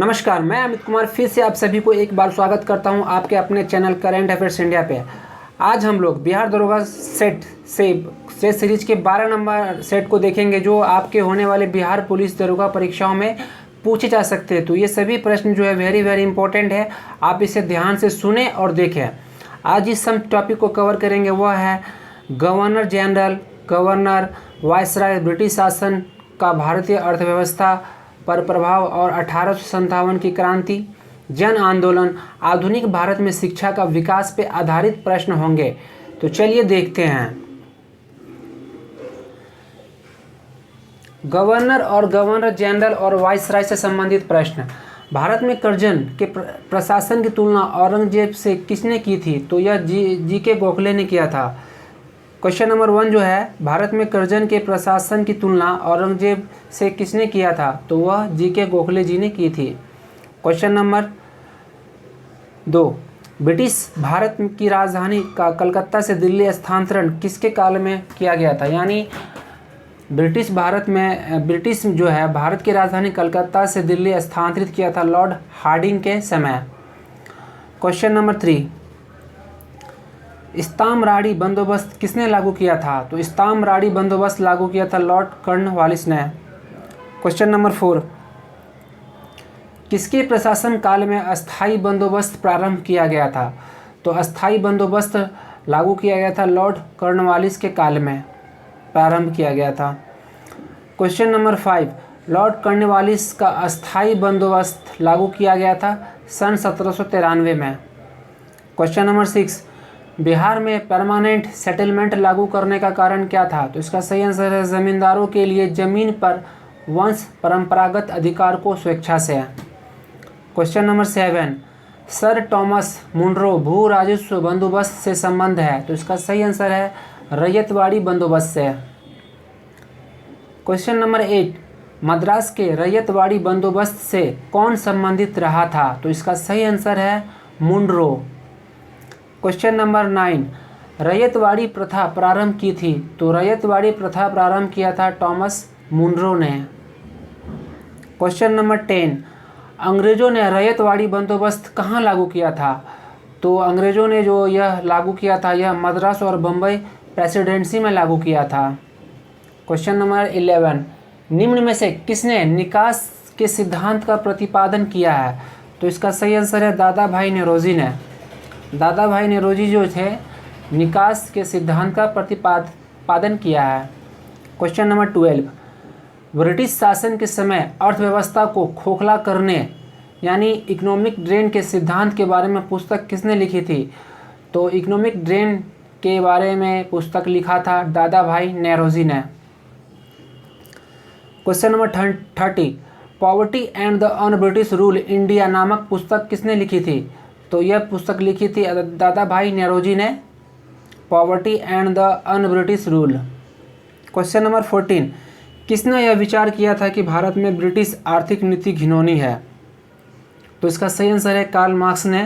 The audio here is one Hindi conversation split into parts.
नमस्कार, मैं अमित कुमार फिर से आप सभी को एक बार स्वागत करता हूं आपके अपने चैनल करेंट अफेयर्स इंडिया पे। आज हम लोग बिहार दरोगा सेट से सीरीज के 12 नंबर सेट को देखेंगे जो आपके होने वाले बिहार पुलिस दरोगा परीक्षाओं में पूछे जा सकते हैं। तो ये सभी प्रश्न जो है वेरी इंपॉर्टेंट है, आप इसे ध्यान से सुने और देखें। आज इस हम टॉपिक को कवर करेंगे वह है governor general, governor, viceroy, British शासन का भारतीय अर्थव्यवस्था पर प्रभाव और 1857 की क्रांति, जन आंदोलन, आधुनिक भारत में शिक्षा का विकास पे आधारित प्रश्न होंगे। तो चलिए देखते हैं। गवर्नर और गवर्नर जनरल और वायसराय से संबंधित प्रश्न। भारत में कर्जन के प्रशासन की तुलना औरंगजेब से किसने की थी? तो यह जी.के. गोखले ने किया था। क्वेश्चन नंबर 1 जो है, भारत में कर्जन के प्रशासन की तुलना औरंगजेब से किसने किया था? तो वह जी.के. गोखले जी ने की थी। क्वेश्चन नंबर 2, ब्रिटिश भारत की राजधानी का कलकत्ता से दिल्ली स्थानांतरण किसके काल में किया गया था? यानी ब्रिटिश जो है भारत की राजधानी कलकत्ता से दिल्ली स्थानांतरित किया था लॉर्ड हार्डिंग के समय। क्वेश्चन नंबर 3, इस्तामराड़ी बंदोबस्त किसने लागू किया था? तो इस्तामराड़ी बंदोबस्त लागू किया था लॉर्ड कॉर्नवालिस ने। क्वेश्चन नंबर 4, किसके प्रशासन काल में अस्थाई बंदोबस्त प्रारंभ किया गया था? तो अस्थाई बंदोबस्त लागू किया गया था लॉर्ड कॉर्नवालिस के काल में प्रारंभ किया गया था। क्वेश्चन नंबर 5, लॉर्ड कॉर्नवालिस का अस्थाई बंदोबस्त लागू किया गया था सन 1793 में। क्वेश्चन नंबर 6, बिहार में परमानेंट सेटलमेंट लागू करने का कारण क्या था? तो इसका सही आंसर है जमींदारों के लिए जमीन पर वंश परंपरागत अधिकार को स्वेच्छा से। Question number 7, sir Thomas Munro भू राजस्व बंदोबस्त से संबंध है? तो इसका सही आंसर है रैयतवाड़ी बंदोबस्त से। क्वेश्चन नंबर 8, मद्रास के रैयतवाड़ी बंदोबस्त से कौन संबंधित रहा था? तो इसका सही आंसर है मुनरो। क्वेश्चन नंबर 9, रैयतवाड़ी प्रथा प्रारंभ की थी? तो रैयतवाड़ी प्रथा प्रारंभ किया था टॉमस मुनरो ने। क्वेश्चन नंबर 10, अंग्रेजों ने रैयतवाड़ी बंदोबस्त कहाँ लागू किया था? तो अंग्रेजों ने जो यह लागू किया था यह मद्रास और बम्बई प्रेसिडेंसी में लागू किया था। क्वेश्चन नंबर 11, निम्न में से किसने निकास के सिद्धांत का प्रतिपादन किया है? तो इसका सही आंसर है दादा भाई नेरोजी ने। दादा भाई नेरोजी जो थे निकास के सिद्धांत का प्रतिपादन किया है। क्वेश्चन नंबर 12, ब्रिटिश शासन के समय अर्थव्यवस्था को खोखला करने यानी इकोनॉमिक ड्रेन के सिद्धांत के बारे में पुस्तक किसने लिखी थी? तो इकोनॉमिक ड्रेन के बारे में पुस्तक लिखा था दादा भाई नेरोजी ने। Question number 30, poverty and the un British rule India नामक पुस्तक किसने लिखी थी? तो यह पुस्तक लिखी थी दादा भाई नेरोजी ने, poverty and the un British rule. Question number 14, किसने यह विचार किया था कि भारत में ब्रिटिश आर्थिक नीति घिनौनी है? तो इसका सही आंसर है कार्ल मार्क्स ने।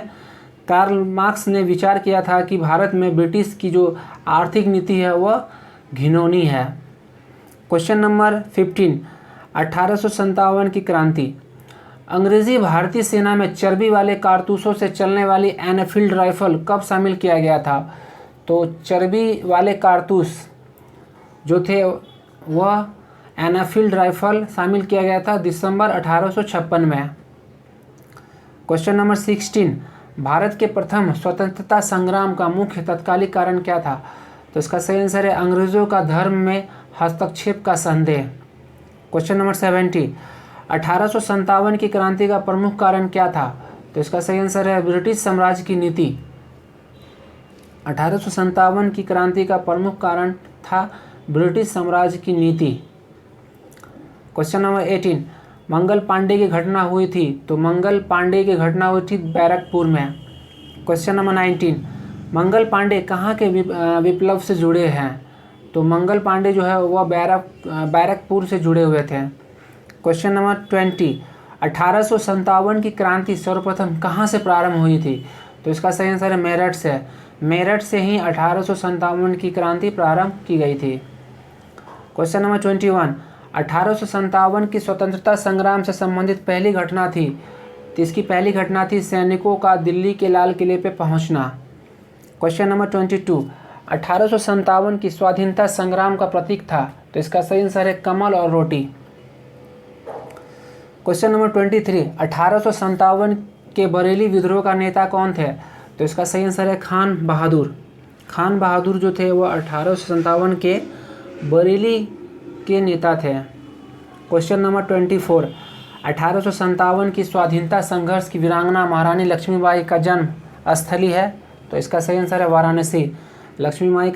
कार्ल मार्क्स ने विचार किया था कि भारत में ब्रिटिश की जो आर्थिक नीति है वह घिनौनी है। क्वेश्चन नंबर 15, 1857 की क्रांति। अंग्रेजी भारतीय सेना में चर्बी वाले कारतूसों से चलने वाली एनफील्ड राइफल कब शामिल किया गया था? तो चर्बी वाले कारतूस जो थे वह एनफील्ड राइफल शामिल किया गया था दिसंबर 1856 में। क्वेश्चन नंबर 16, भारत के प्रथम स्वतंत्रता संग्राम का मुख्य तत्कालिक कारण क्या था? तो इसका सही आंसर है अंग्रेजों का धर्म में हस्तक्षेप का संदेह। क्वेश्चन नंबर 17, 1857 की क्रांति का प्रमुख कारण क्या था? तो इसका सही आंसर है ब्रिटिश साम्राज्य की नीति। 1857 की क्रांति का प्रमुख कारण था ब्रिटिश साम्राज्य की नीति। क्वेश्चन नंबर 18, मंगल पांडे की घटना हुई थी? तो मंगल पांडे की घटना हुई थी बैरकपुर में। क्वेश्चन नंबर 19, मंगल पांडे कहाँ के विप्लव से जुड़े हैं? तो मंगल पांडे जो है वह बैरकपुर से जुड़े हुए थे। क्वेश्चन नंबर 20, 1857 की क्रांति सर्वप्रथम कहाँ से प्रारंभ हुई थी? तो इसका सही आंसर है मेरठ से। मेरठ से ही 1857 की क्रांति प्रारंभ की गई थी। क्वेश्चन नंबर 21, 1857 की स्वतंत्रता संग्राम से संबंधित पहली घटना थी तो इसकी पहली घटना थी सैनिकों का दिल्ली के लाल किले पे पहुंचना। क्वेश्चन नंबर 22, 1857 की स्वाधीनता संग्राम का प्रतीक था, तो इसका सही आंसर है कमल और रोटी। क्वेश्चन नंबर 23, 1857 के बरेली विद्रोह का नेता कौन थे, तो इसका सही आंसर है खान बहादुर। खान बहादुर जो थे वो 1857 के बरेली के नेता थे। क्वेश्चन नंबर 24, 1857 की स्वाधीनता संघर्ष की वीरांगना महारानी लक्ष्मीबाई का जन्म स्थली है, तो इसका सही आंसर है वाराणसी। लक्ष्मीबाई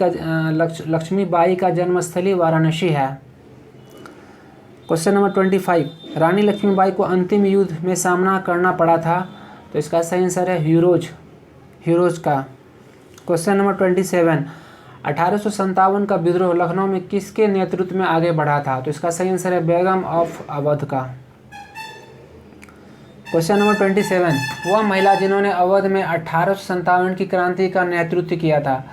का जन्मस्थली वाराणसी है। क्वेश्चन नंबर 25, रानी लक्ष्मीबाई को अंतिम युद्ध में सामना करना पड़ा था, तो इसका सही आंसर है हीरोज का। क्वेश्चन नंबर 27, 1857 का विद्रोह लखनऊ में किसके नेतृत्व में आगे बढ़ा था, तो इसका सही आंसर है बेगम ऑफ अवध का। क्वेश्चन नंबर 27, वह महिला जिन्होंने अवध में 1857 की क्रांति का नेतृत्व किया था,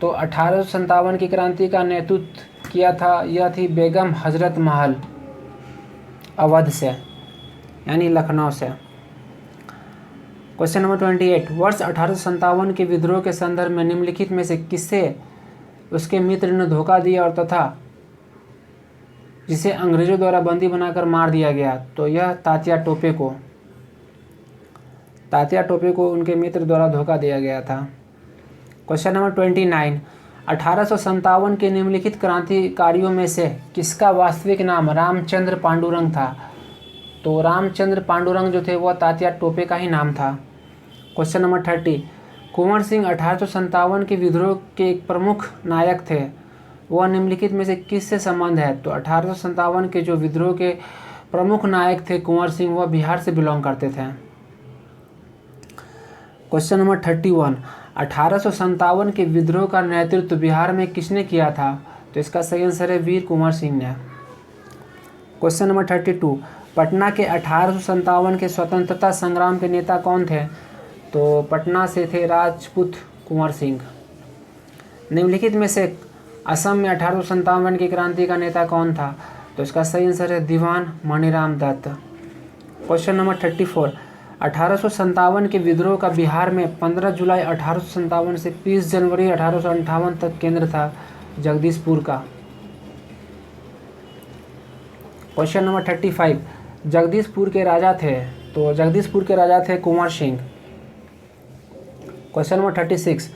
तो 1857 की क्रांति का नेतृत्व किया था, यह थी बेगम हजरत महल, अवध से यानी लखनऊ से। क्वेश्चन नंबर 28, वर्ष 1857 के विद्रोह के संदर्भ में निम्नलिखित में से किससे उसके मित्र ने धोखा दिया और तथा जिसे अंग्रेजों द्वारा बंदी बनाकर मार दिया गया, तो यह तात्या टोपे को उनके मित्र द्वारा धोखा दिया गया था। क्वेश्चन नंबर 29, 1857 के निम्नलिखित क्रांतिकारियों में से किसका वास्तविक नाम रामचंद्र पांडुरंग था, तो रामचंद्र पांडुरंग जो थे वह तात्या टोपे का ही नाम था। क्वेश्चन नंबर 30, कुंवर सिंह 1857 के विद्रोह के एक प्रमुख नायक थे, वह निम्नलिखित में से किससे संबंध है, तो 1857 के जो विद्रोह के प्रमुख नायक थे कुंवर सिंह, वह बिहार से बिलोंग करते थे। क्वेश्चन नंबर 31, 1857 के विद्रोह का नेतृत्व बिहार में किसने किया था, तो इसका सही आंसर है वीर कुंवर सिंह ने। क्वेश्चन नंबर 32, पटना के 1857 के स्वतंत्रता संग्राम के नेता कौन थे, तो पटना से थे राजपूत कुंवर सिंह। निम्नलिखित में से असम में 1857 की क्रांति का नेता कौन था, तो इसका सही आंसर है दीवान मणिराम दत्त। क्वेश्चन नंबर 34, 1857 के विद्रोह का बिहार में 15 जुलाई 1857 से 30 जनवरी 1858 तक केंद्र था जगदीशपुर का। क्वेश्चन नंबर 35, जगदीशपुर के राजा थे, तो जगदीशपुर के राजा थे कुंवर सिंह। क्वेश्चन नंबर 36,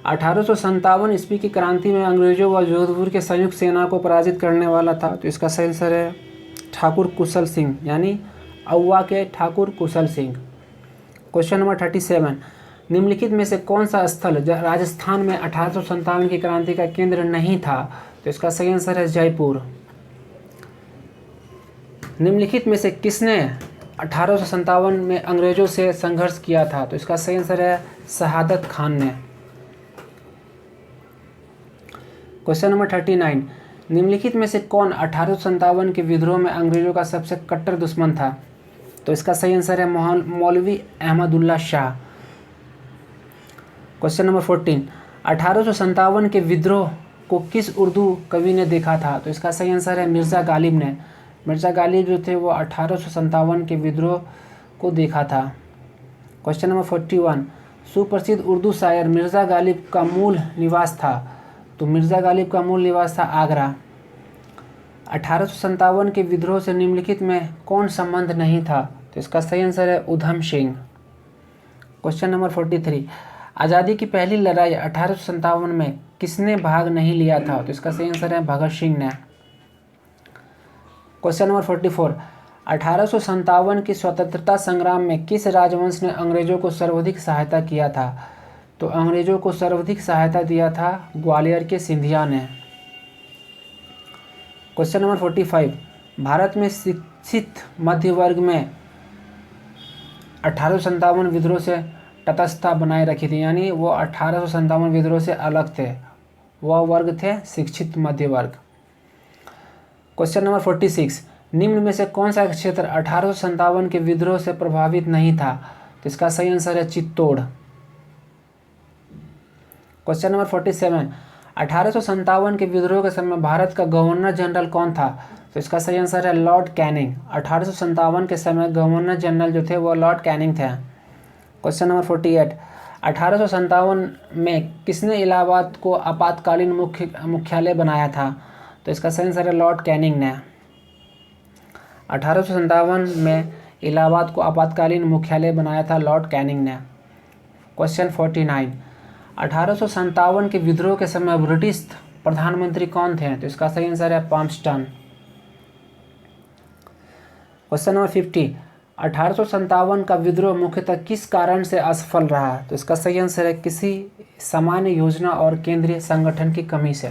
1857 ईस्वी की क्रांति में अंग्रेजों व जोधपुर के संयुक्त सेना को पराजित करने वाला था, तो इसका सही आंसर है ठाकुर कुशल सिंह यानी औवा के ठाकुर कुशल सिंह। क्वेश्चन नंबर 37, निम्नलिखित में से कौन सा स्थल राजस्थान में 1857 की क्रांति का केंद्र नहीं था, तो इसका सही आंसर है जयपुर। निम्नलिखित में से किसने 1857 में अंग्रेजों से संघर्ष किया था, तो इसका सही आंसर है शहादत खान ने। क्वेश्चन नंबर 39, निम्नलिखित में से कौन 1857 के विद्रोह में अंग्रेजों का सबसे कट्टर दुश्मन था, तो इसका सही आंसर है मौलवी अहमदुल्ला शाह। क्वेश्चन नंबर 14, 1857 के विद्रोह को किस उर्दू कवि ने देखा था, तो इसका सही आंसर है मिर्ज़ा गालिब ने। मिर्ज़ा गालिब जो थे वो 1857 के विद्रोह को देखा था। क्वेश्चन नंबर 41, सुप्रसिद्ध उर्दू शायर मिर्ज़ा गालिब का मूल निवास था, तो मिर्ज़ा गालिब का मूल निवास था आगरा। 1857 के विद्रोह से निम्नलिखित में कौन संबंध नहीं था, तो इसका सही आंसर है उधम सिंह। क्वेश्चन नंबर 43, आज़ादी की पहली लड़ाई 1857 में किसने भाग नहीं लिया था, तो इसका सही आंसर है भगत सिंह ने। क्वेश्चन नंबर 44, 1857 की स्वतंत्रता संग्राम में किस राजवंश ने अंग्रेजों को सर्वाधिक सहायता किया था, तो अंग्रेजों को सर्वाधिक सहायता दिया था ग्वालियर के सिंधिया ने। क्वेश्चन नंबर 45, भारत में शिक्षित मध्य वर्ग में 1857 विद्रोह से तटस्थता बनाए रखी थी, यानी वो 1857 विद्रोह से अलग थे, वह वर्ग थे शिक्षित मध्य वर्ग। क्वेश्चन नंबर 46, निम्न में से कौन सा क्षेत्र 1857 के विद्रोह से प्रभावित नहीं था, तो इसका सही आंसर है चित्तौड़। क्वेश्चन नंबर 47, 1857 के विद्रोह के समय भारत का गवर्नर जनरल कौन था, तो तो इसका सही आंसर है लॉर्ड कैनिंग। 1857 के समय गवर्नर जनरल जो थे वो लॉर्ड कैनिंग थे। क्वेश्चन नंबर 48, 1857 में किसने इलाहाबाद को आपातकालीन मुख्यालय बनाया था? तो इसका सही आंसर है लॉर्ड कैनिंग ने। 1857 में इलाहाबाद को आपातकालीन मुख्यालय बनाया था लॉर्ड कैनिंग ने। क्वेश्चन 49, 1857 के विद्रोह के समय ब्रिटिश प्रधानमंत्री कौन थे? तो इसका सही आंसर है पाम्पस्टन। क्वेश्चन नंबर 50, 1857 का विद्रोह मुख्यतः किस कारण से असफल रहा? तो इसका सही आंसर है किसी सामान्य योजना और केंद्रीय संगठन की कमी से।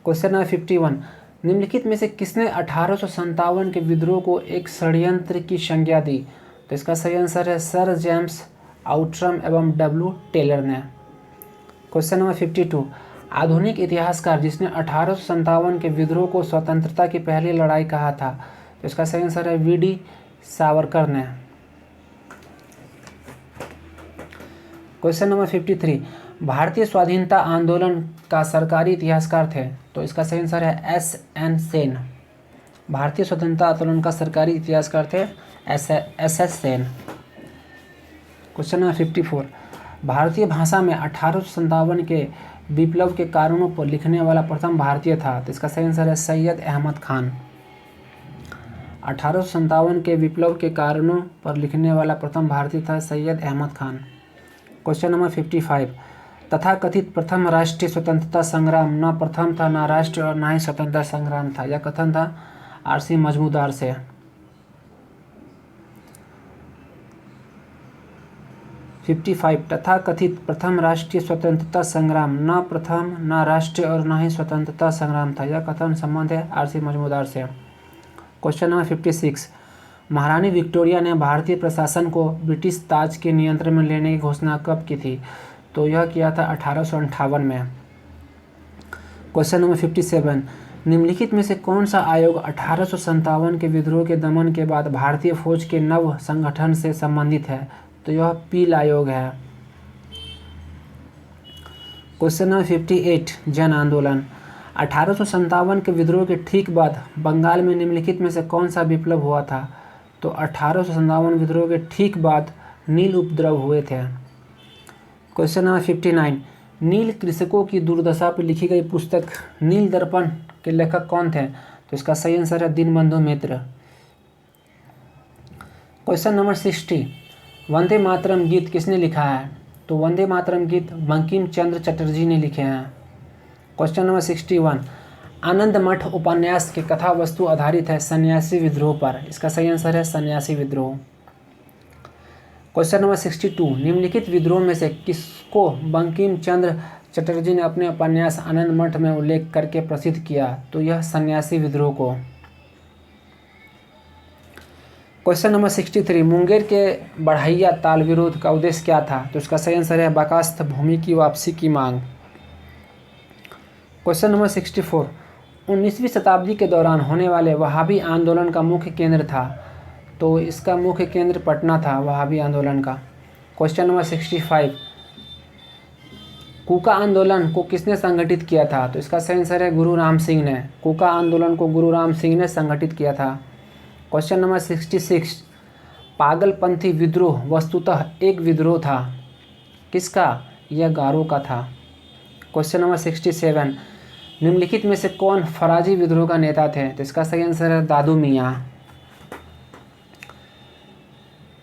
क्वेश्चन नंबर 51, निम्नलिखित में से किसने 1857 के विद्रोह को एक षड्यंत्र की संज्ञा दी? तो इसका सही आंसर है सर जेम्स आउट्रम एवं डब्ल्यू टेलर ने। क्वेश्चन नंबर 52, आधुनिक इतिहासकार जिसने 1857 के विद्रोह को स्वतंत्रता की पहली लड़ाई कहा था? तो इसका सही आंसर है वीडी सावरकर ने। क्वेश्चन नंबर 53, भारतीय स्वाधीनता आंदोलन का सरकारी इतिहासकार थे? तो इसका सही आंसर है एस.एन. सेन। भारतीय स्वतंत्रता आंदोलन का सरकारी इतिहासकार थे एस.एस. सेन। क्वेश्चन नंबर 54, भारतीय भाषा में 1857 के विप्लव के कारणों पर लिखने वाला प्रथम भारतीय था? तो इसका सही आंसर है सैयद अहमद खान। 1857 के विप्लव के कारणों पर लिखने वाला प्रथम भारतीय था सैयद अहमद खान। क्वेश्चन नंबर 55, तथाकथित प्रथम राष्ट्रीय स्वतंत्रता संग्राम न प्रथम था न राष्ट्रीय और न ही स्वतंत्रता संग्राम था। यह कथन था आर.सी. मजमूदार से। 55, तथाकथित प्रथम राष्ट्रीय स्वतंत्रता संग्राम न प्रथम न राष्ट्रीय और न ही स्वतंत्रता संग्राम था। यह कथन संबंध है आर.सी. मजमूदार से। क्वेश्चन नंबर 56, महारानी विक्टोरिया ने भारतीय प्रशासन को ब्रिटिश ताज के नियंत्रण में लेने की घोषणा कब की थी? तो यह किया था 1858 में। क्वेश्चन नंबर 57, निम्नलिखित में से कौन सा आयोग 1857 के विद्रोह के दमन के बाद भारतीय फौज के नव संगठन से संबंधित है? तो यह पील आयोग है। क्वेश्चन नंबर 58, जन आंदोलन। 1857 के विद्रोह के ठीक बाद बंगाल में निम्नलिखित में से कौन सा विप्लव हुआ था? तो 1857 विद्रोह के ठीक बाद नील उपद्रव हुए थे। क्वेश्चन नंबर 59, नील कृषकों की दुर्दशा पर लिखी गई पुस्तक नील दर्पण के लेखक कौन थे? तो इसका सही आंसर है दीनबंधु मित्र। क्वेश्चन नंबर 60, वंदे मातरम गीत किसने लिखा है? तो वंदे मातरम गीत बंकिम चंद्र चटर्जी ने लिखे हैं। क्वेश्चन नंबर 61, आनंद मठ उपन्यास की कथा वस्तु आधारित है सन्यासी विद्रोह पर। इसका सही आंसर है सन्यासी विद्रोह। क्वेश्चन नंबर 62, निम्नलिखित विद्रोह में से किसको बंकिम चंद्र चटर्जी ने अपने उपन्यास आनंद मठ में उल्लेख करके प्रसिद्ध किया? तो यह सन्यासी विद्रोह को। क्वेश्चन नंबर 63, मुंगेर के बढ़ैया ताल विरोध का उद्देश्य क्या था? तो इसका सही आंसर है बर्खास्त भूमि की वापसी की मांग। क्वेश्चन नंबर 64, 19वीं शताब्दी के दौरान होने वाले वहाबी आंदोलन का मुख्य केंद्र था? तो इसका मुख्य केंद्र पटना था वहाबी आंदोलन का। क्वेश्चन नंबर 65, कूका आंदोलन को किसने संगठित किया था? तो इसका सही आंसर है गुरु राम सिंह ने। कूका आंदोलन को गुरु राम सिंह ने संगठित किया था। क्वेश्चन नंबर 66, पागलपंथी विद्रोह वस्तुतः एक विद्रोह था किसका? यह गारो का था। क्वेश्चन नंबर 67, निम्नलिखित में से कौन फराजी विद्रोह का नेता थे? तो इसका सही आंसर है दादू मियाँ।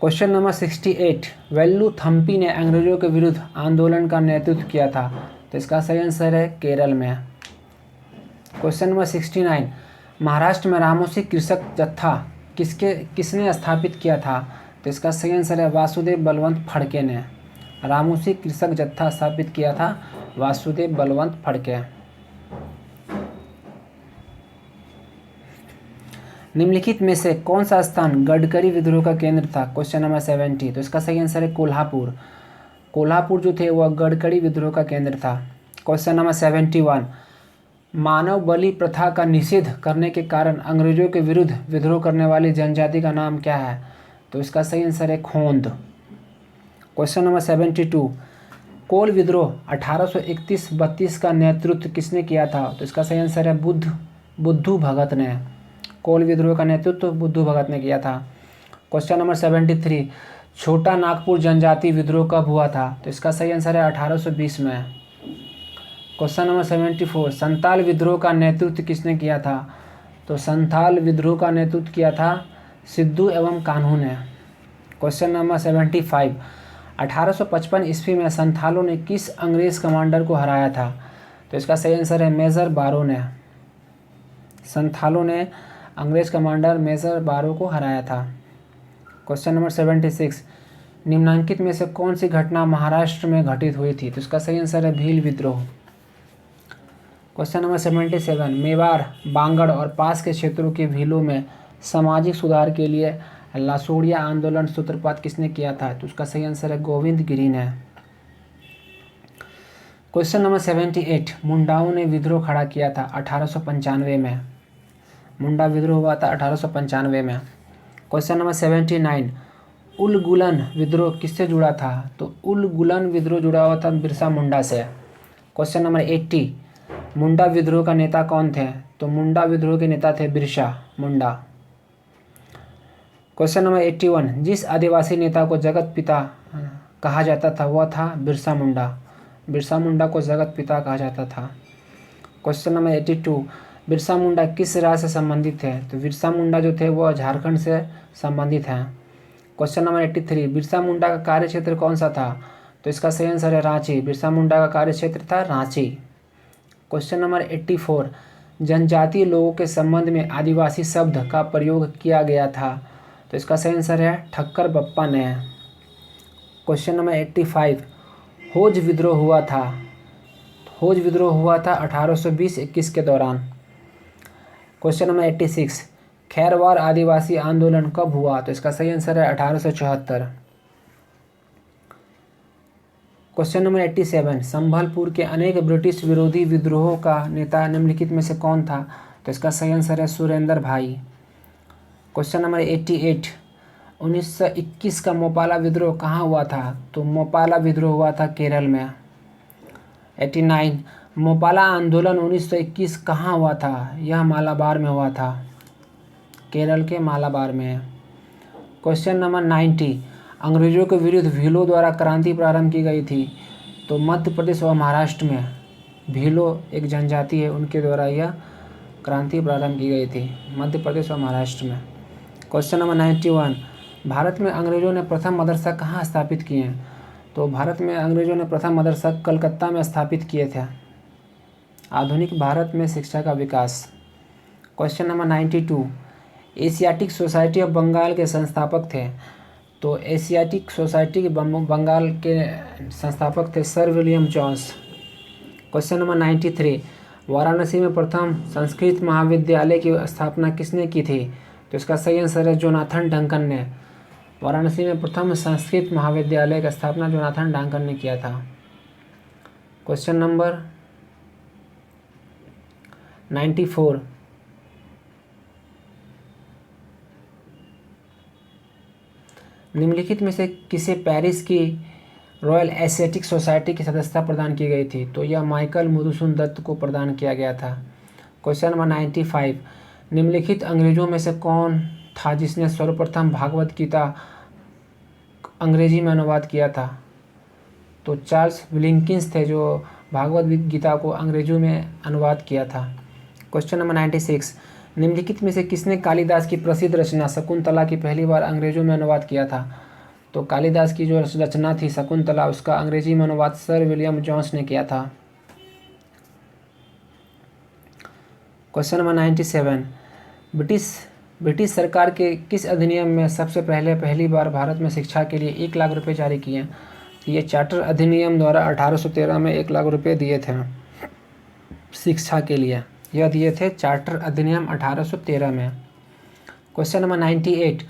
क्वेश्चन नंबर 68, वेल्लू थम्पी ने अंग्रेजों के विरुद्ध आंदोलन का नेतृत्व किया था? तो इसका सही आंसर है केरल में। क्वेश्चन नंबर 69, महाराष्ट्र में रामोसी कृषक जत्था किसने स्थापित किया था? तो इसका सही आंसर है वासुदेव बलवंत फड़के ने। रामोसी कृषक जत्था स्थापित किया था वासुदेव बलवंत फड़के। निम्नलिखित में से कौन सा स्थान गडकरी विद्रोह का केंद्र था? क्वेश्चन नंबर 70, तो इसका सही आंसर है कोल्हापुर। कोल्हापुर जो थे वह गडकरी विद्रोह का केंद्र था। क्वेश्चन नंबर 71, मानव बलि प्रथा का निषेध करने के कारण अंग्रेजों के विरुद्ध विद्रोह करने वाली जनजाति का नाम क्या है? तो इसका सही आंसर है खोंद। क्वेश्चन नंबर 72, कोल विद्रोह 1831-32 का नेतृत्व किसने किया था? तो इसका सही आंसर है बुद्धू भगत ने। कोल विद्रोह का नेतृत्व बुद्धू भगत ने किया था। क्वेश्चन नंबर 73, छोटा नागपुर जनजाति विद्रोह कब हुआ था? तो इसका सही आंसर है 1820 में। क्वेश्चन नंबर 74, संताल विद्रोह का नेतृत्व किसने किया था? तो संथाल विद्रोह का नेतृत्व किया था सिद्धू एवं कान्हू ने। क्वेश्चन नंबर 75, 1855 ईस्वी में संथालों ने किस अंग्रेज कमांडर को हराया था? तो इसका सही आंसर है मेजर बारो ने। संथालों ने अंग्रेज कमांडर मेजर बारो को हराया था। क्वेश्चन नंबर 76, निम्नलिखित में से कौन सी घटना महाराष्ट्र में घटित हुई थी? तो इसका सही आंसर है भील विद्रोह। क्वेश्चन नंबर 77, मेवाड़, बांगड़ और पास के क्षेत्रों के भीलों में सामाजिक सुधार के लिए लासोड़िया आंदोलन सूत्रपात किसने किया था? तो उसका सही आंसर है गोविंद गिरी ने। क्वेश्चन नंबर 78, मुंडाओं ने विद्रोह खड़ा किया था 1895 में। मुंडा विद्रोह हुआ था 1895 में। क्वेश्चन नंबर 79, उलगुलन विद्रोह किससे जुड़ा था? तो उलगुलन विद्रोह जुड़ा हुआ था बिरसा मुंडा से। क्वेश्चन नंबर 80, मुंडा विद्रोह का नेता कौन थे? तो मुंडा विद्रोह के नेता थे बिरसा मुंडा। क्वेश्चन नंबर 81, जिस आदिवासी नेता को जगत पिता कहा जाता था वह था बिरसा मुंडा। बिरसा मुंडा को जगत पिता कहा जाता था। क्वेश्चन नंबर 82, बिरसा मुंडा किस राज्य से संबंधित थे? तो बिरसा मुंडा जो थे वह झारखंड से संबंधित हैं। क्वेश्चन नंबर 83, बिरसा मुंडा का कार्य क्षेत्र कौन सा था? तो इसका सही आंसर है रांची। बिरसा मुंडा का कार्य क्षेत्र था रांची। क्वेश्चन नंबर 84, जनजातीय लोगों के संबंध में आदिवासी शब्द का प्रयोग किया गया था। तो इसका सही आंसर है ठक्कर बप्पा ने। क्वेश्चन नंबर 85, होज विद्रोह हुआ था। होज विद्रोह हुआ था 1820-21 के दौरान। क्वेश्चन नंबर 86, खैरवार आदिवासी आंदोलन कब हुआ? तो इसका सही आंसर है 1874। क्वेश्चन नंबर 87, संभलपुर के अनेक ब्रिटिश विरोधी विद्रोहों का नेता निम्नलिखित में से कौन था? तो इसका सही आंसर है सुरेंद्र भाई। क्वेश्चन नंबर 88, 1921 का मोपाला विद्रोह कहाँ हुआ था? तो मोपाला विद्रोह हुआ था केरल में। 89, मोपाला आंदोलन 1921 कहाँ हुआ था? यह मालाबार में हुआ था, केरल के मालाबार में। क्वेश्चन नंबर 90, अंग्रेजों के विरुद्ध भीलों द्वारा क्रांति प्रारंभ की गई थी। तो मध्य प्रदेश और महाराष्ट्र में भीलों एक जनजाति है, उनके द्वारा यह क्रांति प्रारंभ की गई थी, मध्य प्रदेश और महाराष्ट्र में। क्वेश्चन नंबर 91, भारत में अंग्रेजों ने प्रथम मदरसा कहाँ स्थापित किए हैं? तो भारत में अंग्रेजों ने प्रथम मदरसा कलकत्ता में स्थापित किए थे। आधुनिक भारत में शिक्षा का विकास। Question number 92, Asiatic society of Bengal के संस्थापक थे। तो एशियाटिक सोसाइटी के बंगाल के संस्थापक थे sir William Jones. Question number 93, Varanasi में प्रथम संस्कृत महाविद्यालय की स्थापना किसने की थी? तो इसका सही आंसर है जोनाथन डंकन ने। वाराणसी में प्रथम संस्कृत महाविद्यालय की स्थापना जोनाथन डंकन ने किया था। क्वेश्चन नंबर 94, निम्नलिखित में से किसे पेरिस की रॉयल एशियाटिक सोसाइटी की सदस्यता प्रदान की गई थी? तो यह माइकल मधुसूदन दत्त को प्रदान किया गया था। क्वेश्चन नंबर 95, निम्नलिखित अंग्रेजों में से कौन था जिसने सर्वप्रथम भागवत गीता अंग्रेजी में अनुवाद किया था? तो चार्ल्स विलिकिंस थे जो भागवत गीता को अंग्रेजी में अनुवाद किया था। क्वेश्चन नंबर 96, निम्नलिखित में से किसने कालिदास की प्रसिद्ध रचना शकुंतला की पहली बार अंग्रेजों में अनुवाद किया था? तो कालिदास की जो रचना थी शकुंतला, उसका अंग्रेजी में अनुवाद सर विलियम जोन्स ने किया था। क्वेश्चन नंबर 97, ब्रिटिश सरकार के किस अधिनियम में सबसे पहली बार भारत में शिक्षा के लिए 1 लाख रुपए जारी किए? ये चार्टर अधिनियम द्वारा 1813 में 1 लाख रुपए दिए थे शिक्षा के लिए। यह दिए थे चार्टर अधिनियम 1813 में। क्वेश्चन नंबर 98,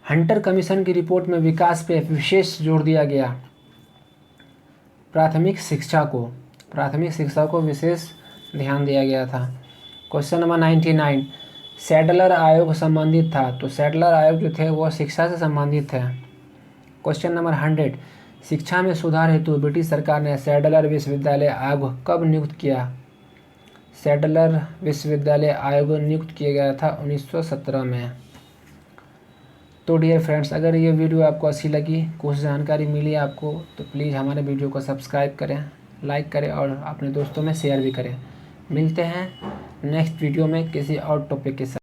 हंटर कमीशन की रिपोर्ट में विकास पे विशेष जोर दिया गया। प्राथमिक शिक्षा को विशेष ध्यान दिया गया था। क्वेश्चन नंबर 99, सैडलर आयोग संबंधित था। तो सैडलर आयोग जो थे वो शिक्षा से संबंधित थे। क्वेश्चन नंबर 100, शिक्षा में सुधार हेतु ब्रिटिश सरकार ने सैडलर विश्वविद्यालय आयोग कब नियुक्त किया? सैडलर विश्वविद्यालय आयोग नियुक्त किया गया था 1917 में। तो डियर फ्रेंड्स, अगर ये वीडियो आपको अच्छी लगी, कुछ जानकारी मिली आपको, तो प्लीज़ हमारे वीडियो को सब्सक्राइब करें, लाइक करें और अपने दोस्तों में शेयर भी करें। मिलते हैं नेक्स्ट वीडियो में किसी और टॉपिक के साथ।